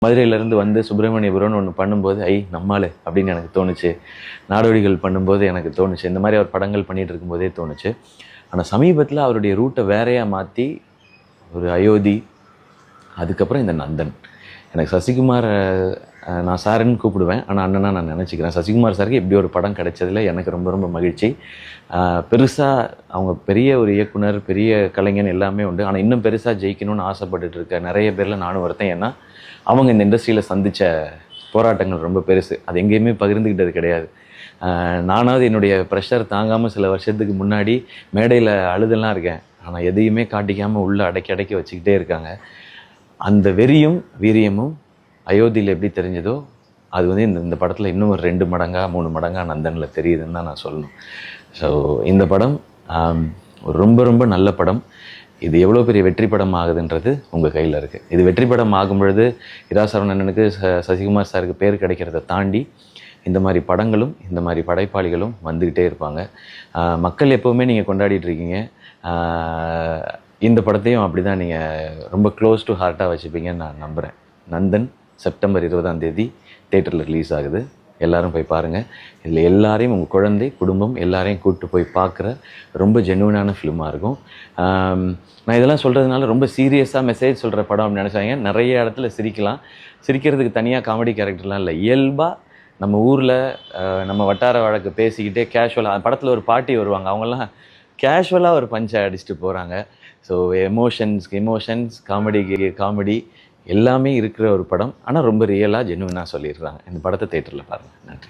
மதுரையிலேருந்து வந்து சுப்பிரமணியபுரம்னு ஒன்று பண்ணும்போது நம்மால் அப்படின்னு எனக்கு தோணுச்சு. நாடோடிகள் பண்ணும்போது எனக்கு தோணுச்சு. இந்த மாதிரி அவர் படங்கள் பண்ணிகிட்டு இருக்கும்போதே தோணுச்சு. ஆனால் சமீபத்தில் அவருடைய ரூட்டை வேறையாக மாற்றி ஒரு அயோத்தி, அதுக்கப்புறம் இந்த நந்தன். எனக்கு சசிகுமார் நான் சாருன்னு கூப்பிடுவேன், ஆனால் அண்ணனாக நான் நினச்சிக்கிறேன். சசிகுமார் சாருக்கு இப்படி ஒரு படம் கிடைச்சதில் எனக்கு ரொம்ப ரொம்ப மகிழ்ச்சி. பெருசாக அவங்க பெரிய ஒரு இயக்குனர், பெரிய கலைஞன் எல்லாமே உண்டு. ஆனால் இன்னும் பெருசாக ஜெயிக்கணும்னு ஆசைப்பட்டுட்டு இருக்க நிறைய பேரில் நானும் ஒருத்தன். ஏன்னா அவங்க இந்த இண்டஸ்ட்ரியில் சந்தித்த போராட்டங்கள் ரொம்ப பெருசு. அது எங்கேயுமே பகிர்ந்துக்கிட்டது கிடையாது. நானாவது என்னுடைய ப்ரெஷர் தாங்காமல் சில வருஷத்துக்கு முன்னாடி மேடையில் அழுதெல்லாம் இருக்கேன். ஆனால் எதையுமே காட்டிக்காமல் உள்ளே அடக்கி அடக்கி வச்சுக்கிட்டே இருக்காங்க. அந்த வெறியும் வீரியமும் அயோத்தியில் எப்படி தெரிஞ்சதோ அது வந்து இந்த படத்தில் இன்னும் ஒரு 2 மடங்கா 3 மடங்கா நந்தனில் தெரியுதுன்னு தான் நான் சொல்லணும். ஸோ இந்த படம் ரொம்ப ரொம்ப நல்ல படம். இது எவ்வளோ பெரிய வெற்றி படம் ஆகுதுன்றது உங்கள் கையில் இருக்குது. இது வெற்றி படம் ஆகும் பொழுது இரா சரவணனுக்கு சசிகுமார் சாருக்கு பேர் கிடைக்கிறத தாண்டி இந்த மாதிரி படங்களும் இந்த மாதிரி படைப்பாளிகளும் வந்துக்கிட்டே இருப்பாங்க. மக்கள் எப்போவுமே நீங்கள் கொண்டாடிட்டு இருக்கீங்க. இந்த படத்தையும் அப்படி தான் நீங்கள் ரொம்ப க்ளோஸ் டு ஹார்ட்டாக வச்சுப்பீங்கன்னு நான் நம்புகிறேன். நந்தன் செப்டம்பர் 20ஆம் தேட்டரில் ரிலீஸ் ஆகுது. எல்லோரும் போய் பாருங்கள். இதில் எல்லாரையும் உங்கள் குழந்தை, குடும்பம் எல்லாரையும் கூப்பிட்டு போய் பார்க்குற ரொம்ப ஜென்யூனான ஃபிலிமாக இருக்கும். நான் இதெல்லாம் சொல்கிறதுனால ரொம்ப சீரியஸாக மெசேஜ் சொல்கிற படம் அப்படின்னு நினச்சாங்க. நிறைய இடத்துல சிரிக்கலாம். சிரிக்கிறதுக்கு தனியாக காமெடி கேரக்டர்லாம் இல்லை. இயல்பாக நம்ம ஊரில் நம்ம வட்டார வழக்கு பேசிக்கிட்டே கேஷுவலாக படத்தில் ஒரு பாட்டி வருவாங்க. அவங்கெல்லாம் கேஷுவலாக ஒரு பஞ்சை அடிச்சுட்டு போகிறாங்க. ஸோ எமோஷன்ஸ் காமெடி எல்லாமே இருக்கிற ஒரு படம். ஆனால் ரொம்ப ரியலாக ஜென்யூனாக சொல்லிடுறாங்க. இந்த படத்தை தேட்டரில் பாருங்கள். நன்றி.